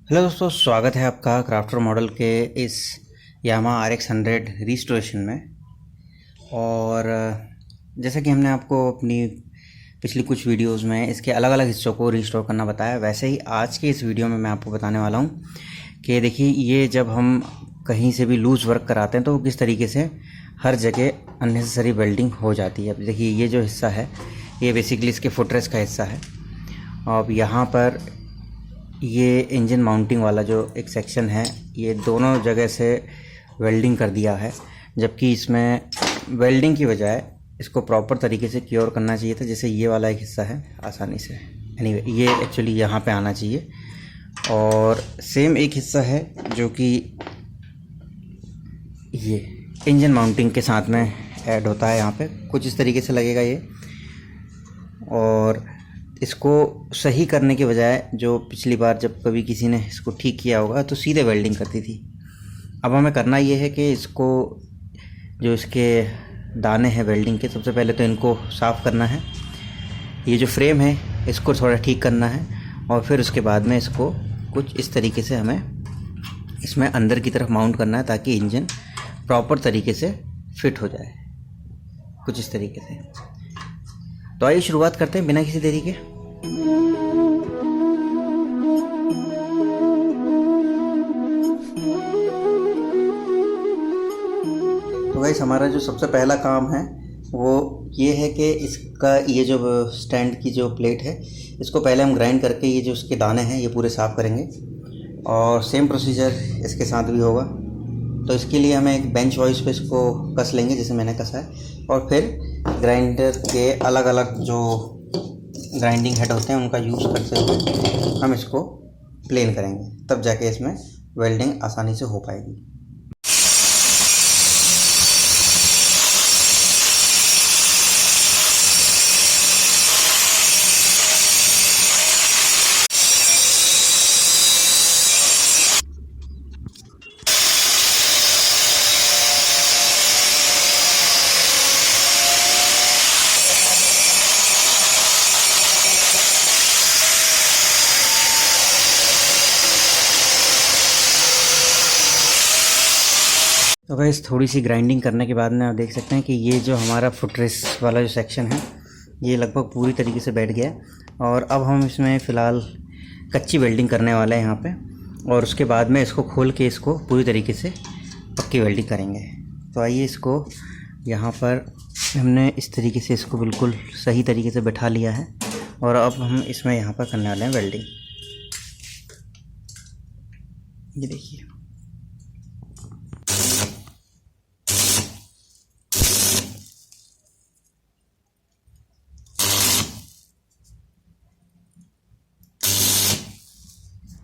Hello दोस्तों, स्वागत है आपका क्राफ्टर मॉडल के इस यामाहा RX 100 रिस्टोरेशन में। और जैसा कि हमने आपको अपनी पिछली कुछ वीडियोस में इसके अलग अलग हिस्सों को रिस्टोर करना बताया, वैसे ही आज के इस वीडियो में मैं आपको बताने वाला हूं कि देखिए, ये जब हम कहीं से भी लूज़ वर्क कराते हैं तो किस तरीके से हर जगह अननेसेसरी वेल्डिंग हो जाती है। अब देखिए, ये जो हिस्सा है ये बेसिकली इसके फुटरेस्ट का हिस्सा है। अब यहाँ पर ये इंजन माउंटिंग वाला जो एक सेक्शन है, ये दोनों जगह से वेल्डिंग कर दिया है, जबकि इसमें वेल्डिंग की बजाय इसको प्रॉपर तरीके से क्योर करना चाहिए था। जैसे ये वाला एक हिस्सा है आसानी से, एनीवे ये एक्चुअली यहाँ पे आना चाहिए। और सेम एक हिस्सा है जो कि ये इंजन माउंटिंग के साथ में ऐड होता है, यहाँ पे कुछ इस तरीके से लगेगा ये। और इसको सही करने के बजाय जो पिछली बार जब कभी किसी ने इसको ठीक किया होगा तो सीधे वेल्डिंग करती थी। अब हमें करना ये है कि इसको जो इसके दाने हैं वेल्डिंग के, सबसे पहले तो इनको साफ़ करना है। ये जो फ्रेम है इसको थोड़ा ठीक करना है और फिर उसके बाद में इसको कुछ इस तरीके से हमें इसमें अंदर की तरफ माउंट करना है ताकि इंजन प्रॉपर तरीके से फिट हो जाए, कुछ इस तरीके से। तो आइए शुरुआत करते हैं बिना किसी देरी के। तो गाइस, हमारा जो सबसे पहला काम है वो ये है कि इसका ये जो स्टैंड की जो प्लेट है इसको पहले हम ग्राइंड करके ये जो उसके दाने हैं ये पूरे साफ़ करेंगे। और सेम प्रोसीजर इसके साथ भी होगा। तो इसके लिए हमें एक बेंच वाइज पे इसको कस लेंगे जैसे मैंने कसा है, और फिर ग्राइंडर के अलग अलग जो ग्राइंडिंग हेड होते हैं उनका यूज़ करते हुए हम इसको प्लेन करेंगे, तब जाके इसमें वेल्डिंग आसानी से हो पाएगी। तो गाइस, थोड़ी सी ग्राइंडिंग करने के बाद में आप देख सकते हैं कि ये जो हमारा फुटरेस्ट वाला जो सेक्शन है ये लगभग पूरी तरीके से बैठ गया है। और अब हम इसमें फ़िलहाल कच्ची वेल्डिंग करने वाले हैं यहाँ पे, और उसके बाद में इसको खोल के इसको पूरी तरीके से पक्की वेल्डिंग करेंगे। तो आइए, इसको यहाँ पर हमने इस तरीके से इसको बिल्कुल सही तरीके से बैठा लिया है, और अब हम इसमें यहाँ पर करने वाले हैं वेल्डिंग। ये देखिए,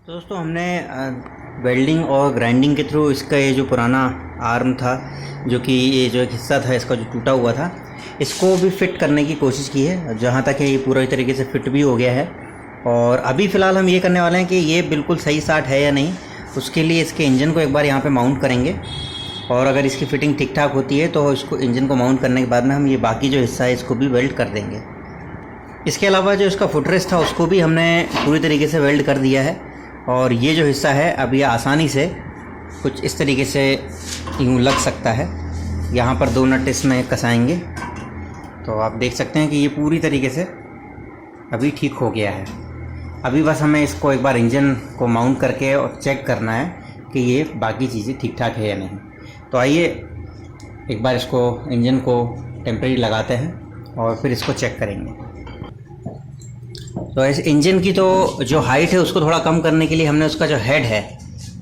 तो दोस्तों हमने वेल्डिंग और ग्राइंडिंग के थ्रू इसका ये जो पुराना आर्म था, जो कि ये जो एक हिस्सा था इसका जो टूटा हुआ था, इसको भी फिट करने की कोशिश की है। जहाँ तक है ये पूरी तरीके से फिट भी हो गया है। और अभी फ़िलहाल हम ये करने वाले हैं कि ये बिल्कुल सही साट है या नहीं, उसके लिए इसके इंजन को एक बार यहाँ पर माउंट करेंगे। और अगर इसकी फ़िटिंग ठीक ठाक होती है तो इसको इंजन को माउंट करने के बाद में हम ये बाकी जो हिस्सा है इसको भी वेल्ड कर देंगे। इसके अलावा जो इसका फुटरेस्ट था उसको भी हमने पूरी तरीके से वेल्ड कर दिया है। और ये जो हिस्सा है अब ये आसानी से कुछ इस तरीके से यूँ लग सकता है। यहाँ पर 2 नट इसमें कसाएंगे तो आप देख सकते हैं कि ये पूरी तरीके से अभी ठीक हो गया है। अभी बस हमें इसको एक बार इंजन को माउंट करके और चेक करना है कि ये बाकी चीज़ें ठीक ठाक है या नहीं। तो आइए एक बार इसको इंजन को टेम्परेरी लगाते हैं और फिर इसको चेक करेंगे। तो इस इंजन की तो जो हाइट है उसको थोड़ा कम करने के लिए हमने उसका जो हेड है,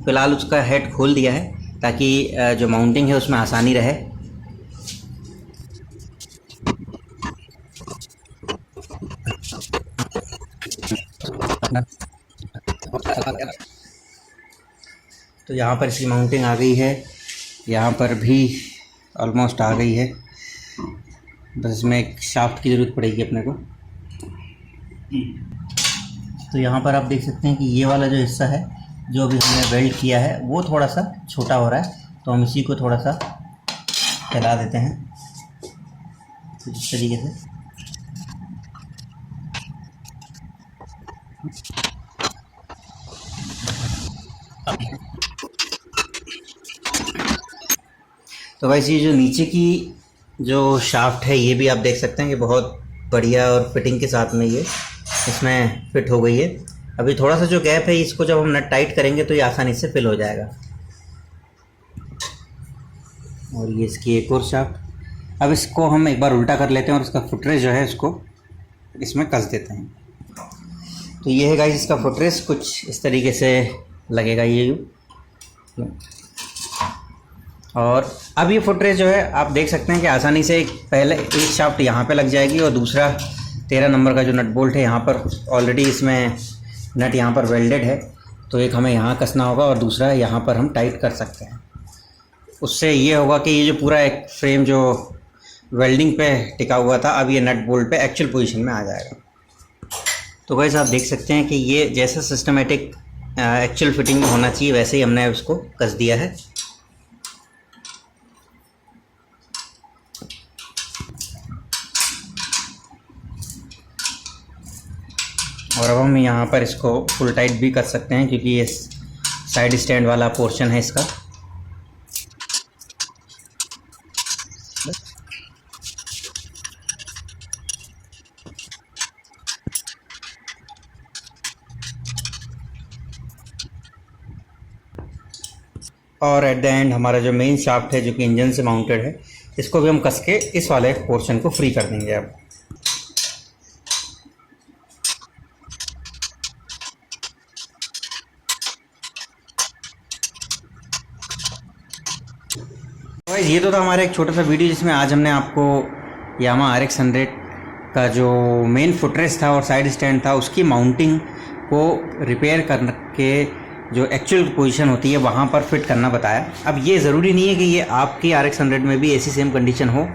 फ़िलहाल उसका हेड खोल दिया है ताकि जो माउंटिंग है उसमें आसानी रहे। तो यहाँ पर इसकी माउंटिंग आ गई है, यहाँ पर भी ऑलमोस्ट आ गई है। बस इसमें एक शाफ्ट की ज़रूरत पड़ेगी अपने को। तो यहाँ पर आप देख सकते हैं कि ये वाला जो हिस्सा है जो अभी हमने वेल्ड किया है वो थोड़ा सा छोटा हो रहा है, तो हम इसी को थोड़ा सा फैला देते हैं इस तरीके से। तो वैसे ये जो नीचे की जो शाफ्ट है ये भी आप देख सकते हैं कि बहुत बढ़िया और फिटिंग के साथ में ये इसमें फिट हो गई है। अभी थोड़ा सा जो गैप है इसको जब हम नट टाइट करेंगे तो ये आसानी से फिल हो जाएगा। और ये इसकी एक और शाफ्ट। अब इसको हम एक बार उल्टा कर लेते हैं और इसका फुटरेस्ट जो है इसको इसमें कस देते हैं। तो ये है गाइस इसका फुटरेस्ट, कुछ इस तरीके से लगेगा ये। और अब ये फुटरेस्ट जो है आप देख सकते हैं कि आसानी से पहले एक शाफ्ट यहाँ पे लग जाएगी और दूसरा 13 नंबर का जो नट बोल्ट है यहाँ पर ऑलरेडी इसमें नट यहाँ पर वेल्डेड है, तो एक हमें यहाँ कसना होगा और दूसरा यहाँ पर हम टाइट कर सकते हैं। उससे ये होगा कि ये जो पूरा एक फ्रेम जो वेल्डिंग पे टिका हुआ था अब ये नट बोल्ट पे एक्चुअल पोजीशन में आ जाएगा। तो गाइस आप देख सकते हैं कि ये जैसा सिस्टमेटिक एक्चुअल फिटिंग में होना चाहिए वैसे ही हमने उसको कस दिया है। और अब हम यहाँ पर इसको फुल टाइट भी कर सकते हैं क्योंकि ये साइड स्टैंड वाला पोर्शन है इसका। और एट द एंड हमारा जो मेन शाफ्ट है जो कि इंजन से माउंटेड है इसको भी हम कस के इस वाले पोर्शन को फ्री कर देंगे। अब ये तो था हमारा एक छोटा सा वीडियो जिसमें आज हमने आपको यामाहा RX 100 का जो मेन फुटरेस्ट था और साइड स्टैंड था उसकी माउंटिंग को रिपेयर करके जो एक्चुअल पोजीशन होती है वहाँ पर फिट करना बताया। अब ये ज़रूरी नहीं है कि ये आपकी RX 100 में भी ऐसी सेम कंडीशन हो,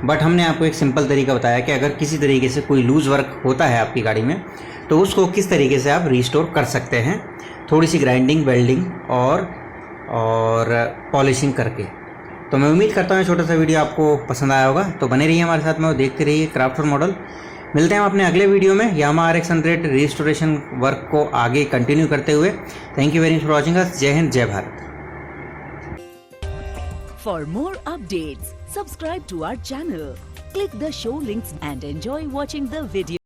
बट हमने आपको एक सिंपल तरीका बताया कि अगर किसी तरीके से कोई लूज़ वर्क होता है आपकी गाड़ी में तो उसको किस तरीके से आप रिस्टोर कर सकते हैं, थोड़ी सी ग्राइंडिंग, वेल्डिंग और पॉलिशिंग करके। तो मैं उम्मीद करता हूँ छोटा सा वीडियो आपको पसंद आया होगा, तो बने रहिए हमारे साथ में और देखते रहिए क्राफ्ट मॉडल। मिलते हैं हम अपने अगले वीडियो में यामाहा RX 100 रिस्टोरेशन वर्क को आगे कंटिन्यू करते हुए। Thank you very much for watching us. जय हिंद, जय Bharat. For more updates subscribe to our channel, click the show links and enjoy watching the video.